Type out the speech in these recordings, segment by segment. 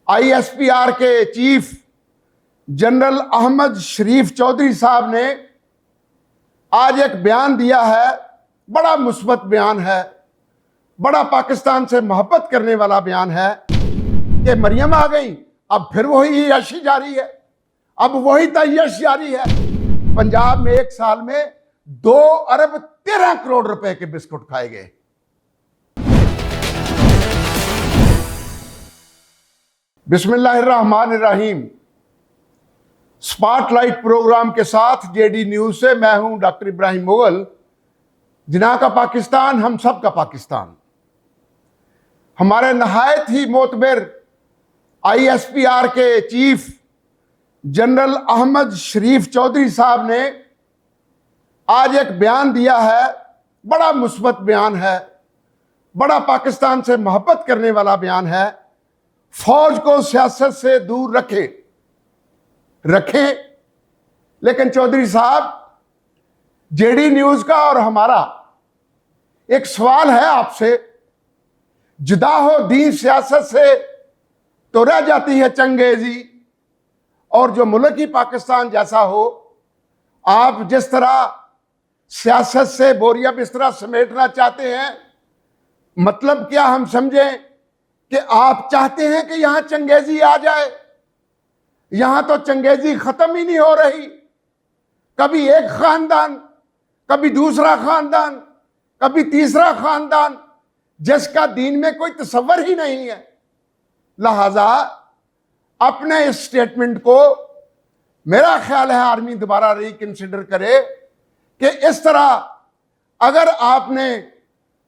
ISPR के chief general Ahmad शरीफ चौधरी साहब ने आज एक बयान दिया है। बड़ा मुस्बत बयान है, बड़ा पाकिस्तान से मोहब्बत करने वाला बयान है कि मरियम आ गई, अब फिर वही यशी जारी है, अब वही तयश जारी है। पंजाब में एक साल में 2 अरब 13 करोड़ रुपए के बिस्कुट खाए गए। बिस्मिल्लाहिर्रहमानिर्रहीम। स्पॉटलाइट प्रोग्राम के साथ जेडी न्यूज से मैं हूं डॉक्टर इब्राहिम मुगल। जिना का पाकिस्तान, हम सब का पाकिस्तान। हमारे नहायत ही मोतबर ISPR के चीफ जनरल अहमद शरीफ चौधरी साहब ने आज एक बयान दिया है। बड़ा मुस्बत बयान है, बड़ा पाकिस्तान से मोहब्बत करने वाला बयान है। फौज को सियासत से दूर रखें। लेकिन चौधरी साहब, जेडी न्यूज का और हमारा एक सवाल है आपसे। जुदा हो दीन सियासत से तो रह जाती है चंगेजी, और जो मुल्क ही पाकिस्तान जैसा हो, आप जिस तरह सियासत से बोरिया बिस्तरा समेटना चाहते हैं, मतलब क्या हम समझें कि आप चाहते हैं कि यहां चंगेजी आ जाए? यहां तो चंगेजी खत्म ही नहीं हो रही। कभी एक खानदान, कभी दूसरा खानदान, कभी तीसरा खानदान, जिसका दीन में कोई तसव्वुर ही नहीं है। लिहाजा अपने इस स्टेटमेंट को मेरा ख्याल है आर्मी दोबारा रिकंसिडर करे कि इस तरह अगर आपने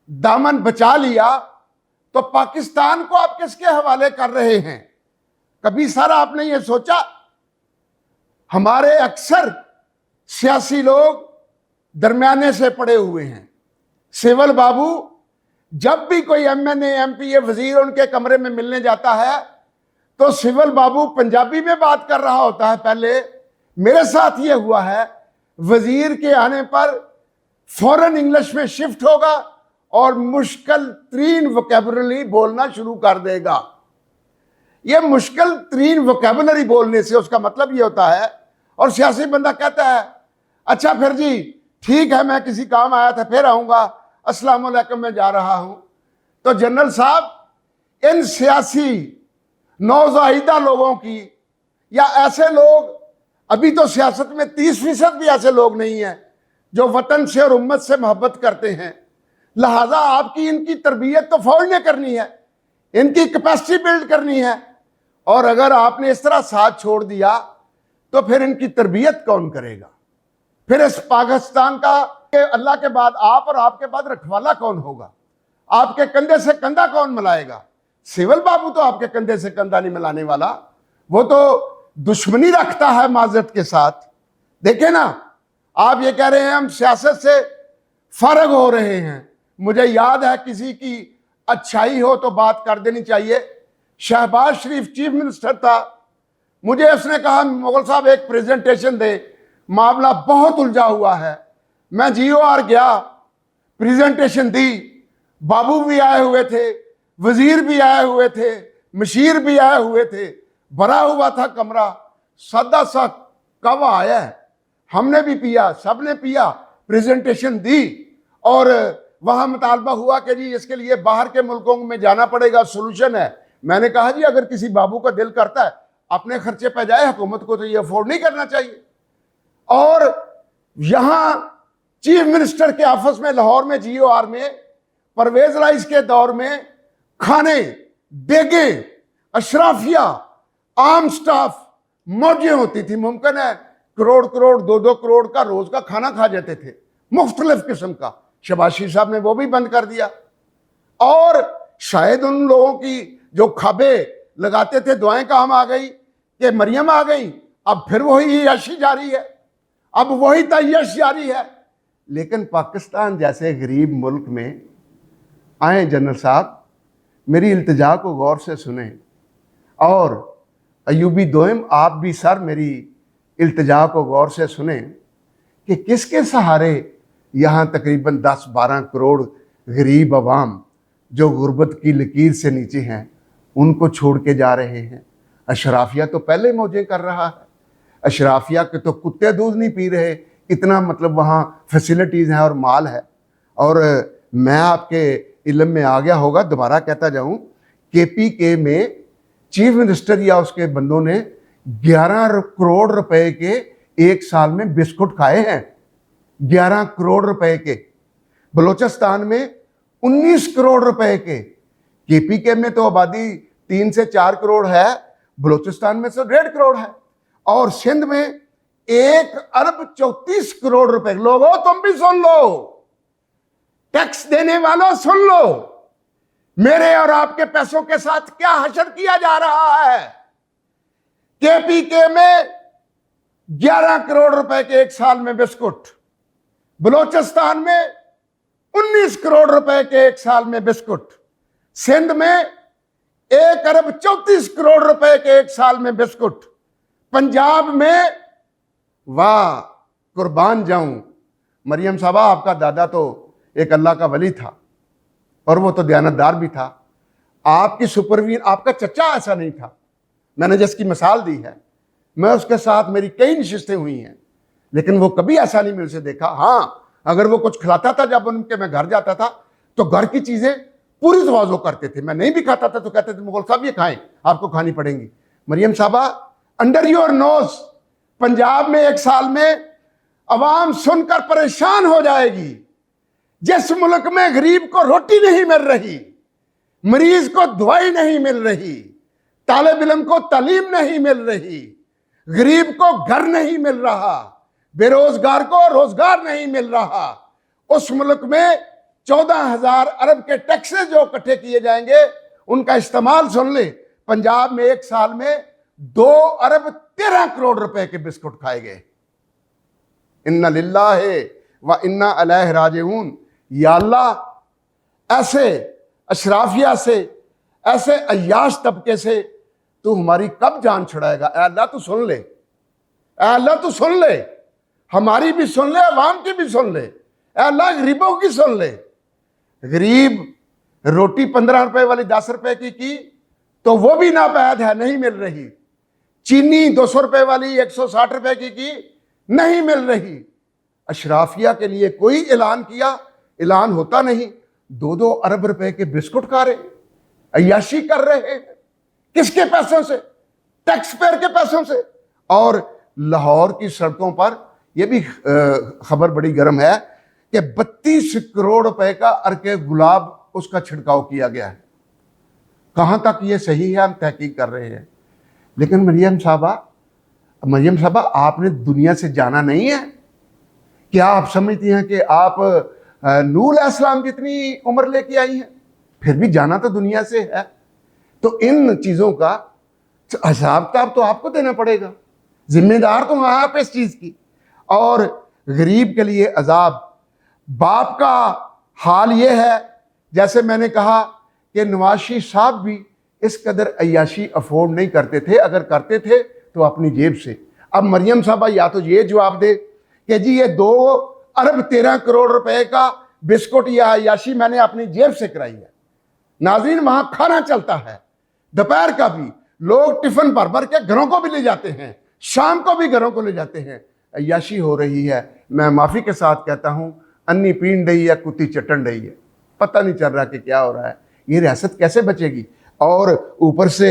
दामन बचा लिया तो पाकिस्तान को आप किसके हवाले कर रहे हैं? कभी सर आपने ये सोचा? हमारे अक्सर सियासी लोग दरमियाने से पड़े हुए हैं। सिविल बाबू जब भी कोई MNA MPA वजीर उनके कमरे में मिलने जाता है तो सिविल बाबू पंजाबी में बात कर रहा होता है। पहले मेरे साथ ये हुआ है, वजीर के आने पर फौरन इंग्लिश में शिफ्ट होगा और मुश्किल तरीन वोकैबुलरी बोलना शुरू कर देगा। यह मुश्किल तरीन वोकैबुलरी बोलने से उसका मतलब ये होता है, और सियासी बंदा कहता है अच्छा फिर जी ठीक है, मैं किसी काम आया था, फिर आऊंगा, अस्सलाम वालेकुम, मैं जा रहा हूं। तो जनरल साहब, इन सियासी नौज़ाहिदा लोगों की, या ऐसे लोग, अभी तो सियासत में 30% भी ऐसे लोग नहीं हैं जो वतन से और उम्मत से मोहब्बत करते हैं। लिहाजा आपकी इनकी तरबियत तो फौज ने करनी है, इनकी कैपेसिटी बिल्ड करनी है, और अगर आपने इस तरह साथ छोड़ दिया तो फिर इनकी तरबियत कौन करेगा? फिर इस पाकिस्तान का अल्लाह के बाद आप और आपके बाद रखवाला कौन होगा? आपके कंधे से कंधा कौन मिलाएगा? सिविल बाबू तो आपके कंधे से कंधा नहीं मिलाने वाला, वो तो दुश्मनी रखता है माजरत के साथ। देखे ना, आप ये कह रहे हैं हम सियासत से फर्ग हो रहे हैं। मुझे याद है किसी की अच्छाई हो तो बात कर देनी चाहिए। शहबाज शरीफ चीफ मिनिस्टर था, मुझे उसने कहा मुगल साहब एक प्रेजेंटेशन दे, मामला बहुत उलझा हुआ है। मैं GOR गया, प्रेजेंटेशन दी, बाबू भी आए हुए थे, वजीर भी आए हुए थे, मशीर भी आए हुए थे, भरा हुआ था कमरा, सादा सा कहवा आया है, हमने भी पिया, सबने पिया, प्रेजेंटेशन दी, और वहां मुतालबा हुआ कि जी इसके लिए बाहर के मुल्कों में जाना पड़ेगा, सोल्यूशन है। मैंने कहा जी अगर किसी बाबू का दिल करता है अपने खर्चे पे जाए, हुकूमत को तो ये अफोर्ड नहीं करना चाहिए। और यहां चीफ मिनिस्टर के ऑफिस में लाहौर में GOR में परवेज राइस के दौर में खाने, देगे, अशराफिया, आम स्टाफ मौजें होती थी। मुमकिन है करोड़ करोड़ 2-2 करोड़ का रोज का खाना खा जाते थे, मुख्तलिफ किस्म का। शहबाज शरीफ साहब ने वो भी बंद कर दिया। और शायद उन लोगों की जो खाबे लगाते थे दुआएं काम आ गई कि मरियम आ गई, अब फिर वही यशी जारी है, अब वही तयश जारी है। लेकिन पाकिस्तान जैसे गरीब मुल्क में आए जनरल साहब, मेरी इल्तिजा को गौर से सुने, और अयूबी दोयम आप भी सर मेरी इल्तिजा को गौर से सुने कि किसके सहारे यहाँ तकरीबन 10-12 करोड़ गरीब अवाम जो गुर्बत की लकीर से नीचे हैं उनको छोड़ के जा रहे हैं। अशराफिया तो पहले मौजें कर रहा है। अशराफिया के तो कुत्ते दूध नहीं पी रहे, इतना मतलब वहाँ फैसिलिटीज़ हैं और माल है। और मैं आपके इल्म में आ गया होगा, दोबारा कहता जाऊँ, KPK में चीफ मिनिस्टर या उसके बंदों ने 11 करोड़ रुपए के एक साल में बिस्कुट खाए हैं। 11 करोड़ रुपए के। बलोचिस्तान में 19 करोड़ रुपए के। KPK में तो आबादी 3 से 4 करोड़ है, बलोचिस्तान में तो 1.5 करोड़ है। और सिंध में 1 अरब 34 करोड़ रुपए। लोगों तुम भी सुन लो, टैक्स देने वालों सुन लो, मेरे और आपके पैसों के साथ क्या हशर किया जा रहा है। KPK में 11 करोड़ रुपए के एक साल में बिस्कुट, बलोचिस्तान में 19 करोड़ रुपए के एक साल में बिस्कुट, सिंध में 1 अरब 34 करोड़ रुपए के एक साल में बिस्कुट, पंजाब में, वाह कुर्बान जाऊं, मरियम साहबा आपका दादा तो एक अल्लाह का वली था और वो तो दयानतदार भी था। आपकी सुपरवीन, आपका चचा ऐसा नहीं था। मैंने जिसकी मिसाल दी है, मैं उसके साथ मेरी कई नशिस्तें हुई हैं, लेकिन वो कभी ऐसा नहीं मुझसे देखा। हाँ, अगर वो कुछ खिलाता था, जब उनके मैं घर जाता था तो घर की चीजें पूरी तवाज़ो करते थे। मैं नहीं भी खाता था तो कहते थे मुगल साहब ये खाएं, आपको खानी पड़ेंगी। मरियम साहबा, अंडर योर नोज, पंजाब में एक साल में अवाम सुनकर परेशान हो जाएगी। जिस मुल्क में गरीब को रोटी नहीं मिल रही, मरीज को दवाई नहीं मिल रही, तालिब इल्म को तालीम नहीं मिल रही, गरीब को घर नहीं मिल रहा, बेरोजगार को रोजगार नहीं मिल रहा, उस मुल्क में 14,000 अरब के टैक्सेस जो इकट्ठे किए जाएंगे, उनका इस्तेमाल सुन ले। पंजाब में एक साल में 2 अरब 13 करोड़ रुपए के बिस्कुट खाए गए। इन्ना लिल्लाहि व इन्ना अलैहि राजिऊन। या अल्लाह, ऐसे अशराफिया से, ऐसे अय्याश तबके से तू हमारी कब जान छुड़ाएगा। ऐ अल्लाह तू सुन ले, ऐ अल्लाह तू सुन ले, हमारी भी सुन ले, अवाम की भी सुन ले। ऐ अल्लाह गरीबों की सुन ले। गरीब रोटी 15 रुपए वाली 10 रुपए की तो वो भी नापैद है, नहीं मिल रही। चीनी 200 रुपए वाली 160 रुपए की नहीं मिल रही। अशराफिया के लिए कोई ऐलान किया, ऐलान होता नहीं। 2-2 अरब रुपए के बिस्कुट खा रहे, अय्याशी कर रहे हैं। किसके पैसों से? टैक्स पेयर के पैसों से। और लाहौर की सड़कों पर यह भी खबर बड़ी गर्म है कि 32 करोड़ रुपए का अर्के गुलाब उसका छिड़काव किया गया है। कहां तक ये सही है हम तहकीक कर रहे हैं। लेकिन मरियम साहबा आपने दुनिया से जाना नहीं है। क्या आप समझती हैं कि आप नूह अलैहिस्सलाम जितनी उम्र लेके आई हैं? फिर भी जाना तो दुनिया से है। तो इन चीजों का हिसाब किताब तो आपको देना पड़ेगा, जिम्मेदार तो आप इस चीज की। और गरीब के लिए अजाब। बाप का हाल ये है, जैसे मैंने कहा कि नवाज शरीफ साहब भी इस कदर अय्याशी अफोर्ड नहीं करते थे, अगर करते थे तो अपनी जेब से। अब मरियम साहबा या तो ये जवाब दे कि जी ये 2 अरब 13 करोड़ रुपए का बिस्कुट या अय्याशी मैंने अपनी जेब से कराई है। नाज़रीन, वहां खाना चलता है, दोपहर का भी लोग टिफिन भर भर के घरों को भी ले जाते हैं, शाम को भी घरों को ले जाते हैं। अय्याशी हो रही है। मैं माफी के साथ कहता हूं, अन्नी पीन रही है, कुत्ती चटन रही है। पता नहीं चल रहा कि क्या हो रहा है। ये रियासत कैसे बचेगी? और ऊपर से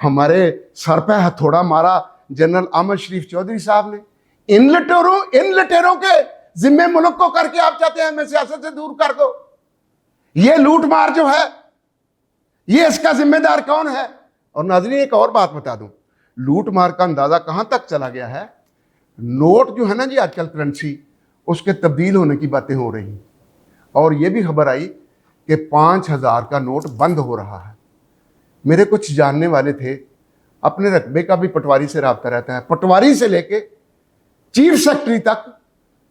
हमारे सर पे हथौड़ा मारा जनरल अहमद शरीफ चौधरी साहब ने। इन लटेरों के जिम्मे मुल्क को करके आप चाहते हैं हमें सियासत से दूर कर दो। ये लूट मार जो है, ये इसका जिम्मेदार कौन है? और नाज़रीन, एक और बात बता दूं, लूट मार का अंदाजा कहां तक चला गया है। नोट जो है ना जी, आजकल करेंसी, उसके तब्दील होने की बातें हो रही। और ये भी खबर आई कि 5,000 का नोट बंद हो रहा है। मेरे कुछ जानने वाले थे, अपने रकबे का भी पटवारी से रब्ता रहता है। पटवारी से लेके चीफ सेक्रेटरी तक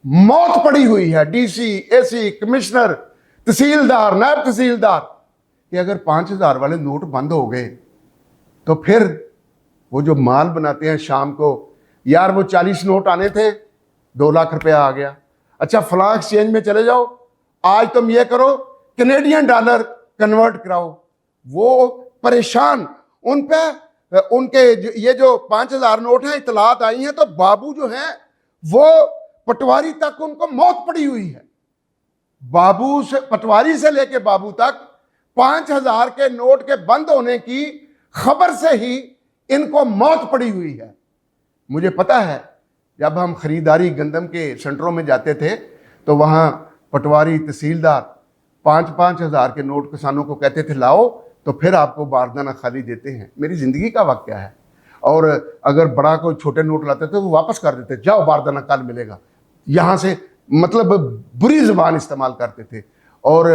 मौत पड़ी हुई है। DC, AC, कमिश्नर, तहसीलदार, नायब तहसीलदार, कि अगर 5,000 वाले नोट बंद हो गए तो फिर वो जो माल बनाते हैं शाम को, यार वो 40 नोट आने थे, 2 लाख रुपया आ गया। अच्छा, फलां एक्सचेंज में चले जाओ, आज तुम ये करो, कैनेडियन डॉलर कन्वर्ट कराओ। वो परेशान, उन पे उनके ये जो 5,000 नोट हैं, इतलात आई हैं, तो बाबू जो हैं वो पटवारी तक उनको मौत पड़ी हुई है। बाबू से, पटवारी से लेके बाबू तक 5,000 के नोट के बंद होने की खबर से ही इनको मौत पड़ी हुई है। मुझे पता है, जब हम खरीदारी गंदम के सेंटरों में जाते थे तो वहां पटवारी, तहसीलदार 5-5 हज़ार के नोट किसानों को कहते थे लाओ, तो फिर आपको बारदाना खाली देते हैं। मेरी ज़िंदगी का वाक़या है। और अगर बड़ा कोई छोटे नोट लाते थे तो वापस कर देते, जाओ बारदाना कल मिलेगा। यहाँ से मतलब बुरी ज़बान इस्तेमाल करते थे। और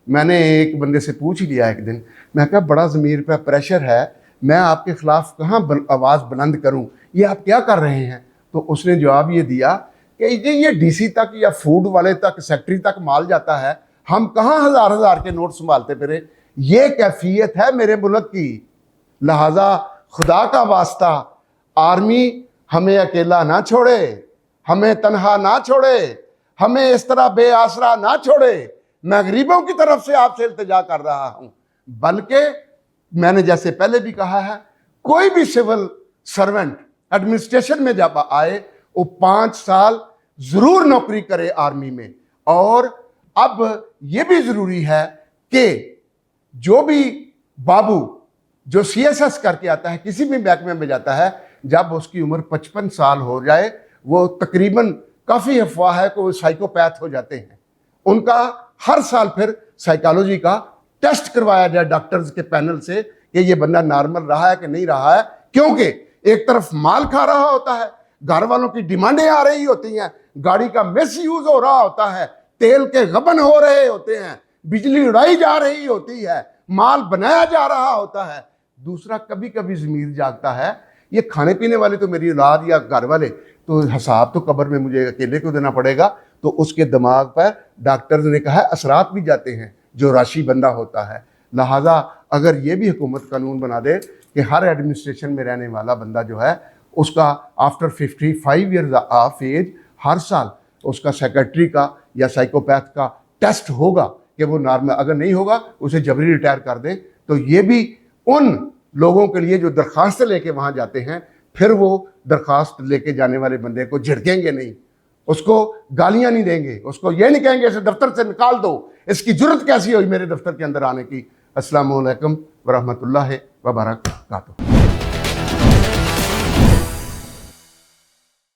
मैंने एक बंदे से पूछ ही लिया एक दिन, मैं कहा बड़ा ज़मीर पे प्रेशर है, मैं आपके ख़िलाफ़ कहाँ आवाज़ बुलंद करूँ, ये आप क्या कर रहे हैं? तो उसने जवाब ये दिया कि ये डीसी तक या फूड वाले तक, सेक्रेटरी तक माल जाता है, हम कहाँ हज़ार हज़ार के नोट संभालते फिरे। ये कैफियत है मेरे मुल्क की। लिहाजा खुदा का वास्ता, आर्मी हमें अकेला ना छोड़े, हमें तनहा ना छोड़े, हमें इस तरह बेआसरा ना छोड़े। मैं गरीबों की तरफ से आपसे इल्तिजा कर रहा हूं। बल्कि मैंने जैसे पहले भी कहा है, कोई भी सिविल सर्वेंट एडमिनिस्ट्रेशन में जब आए वो 5 साल जरूर नौकरी करे आर्मी में। और अब यह भी जरूरी है कि जो भी बाबू जो CSS करके आता है, किसी भी महकमे में जाता है, जब उसकी उम्र 55 साल हो जाए, वो तकरीबन, काफ़ी अफवाह है कि वो साइकोपैथ हो जाते हैं। उनका हर साल फिर साइकोलॉजी का टेस्ट करवाया जाए डॉक्टर्स के पैनल से कि ये बंदा नॉर्मल रहा है कि नहीं रहा है। क्योंकि एक तरफ माल खा रहा होता है, घर वालों की डिमांडें आ रही होती हैं, गाड़ी का मिस यूज हो रहा होता है, तेल के गबन हो रहे होते हैं, बिजली उड़ाई जा रही होती है, माल बनाया जा रहा होता है। दूसरा, कभी कभी ज़मीर जागता है, ये खाने पीने वाले तो मेरी औलाद या घर वाले, तो हिसाब तो कब्र में मुझे अकेले को देना पड़ेगा। तो उसके दिमाग पर डॉक्टर्स ने कहा असरात भी जाते हैं जो राशि बंदा होता है। लिहाजा अगर ये भी हुकूमत कानून बना दे कि हर एडमिनिस्ट्रेशन में रहने वाला बंदा जो है, उसका आफ्टर 55 ईयर्स ऑफ एज हर साल उसका सेक्रेटरी का या साइकोपैथ का टेस्ट होगा कि वो नॉर्मल, अगर नहीं होगा उसे जबरी रिटायर कर दें। तो ये भी उन लोगों के लिए जो दरख्वास्त लेके वहाँ जाते हैं, फिर वो दरख्वास्त लेके जाने वाले बंदे को झिड़केंगे नहीं, उसको गालियां नहीं देंगे, उसको ये नहीं कहेंगे इसे दफ्तर से निकाल दो, इसकी जरूरत कैसी हुई मेरे दफ्तर के अंदर आने की। अस्सलाम वालेकुम व रहमतुल्लाहि व बरकातुहू।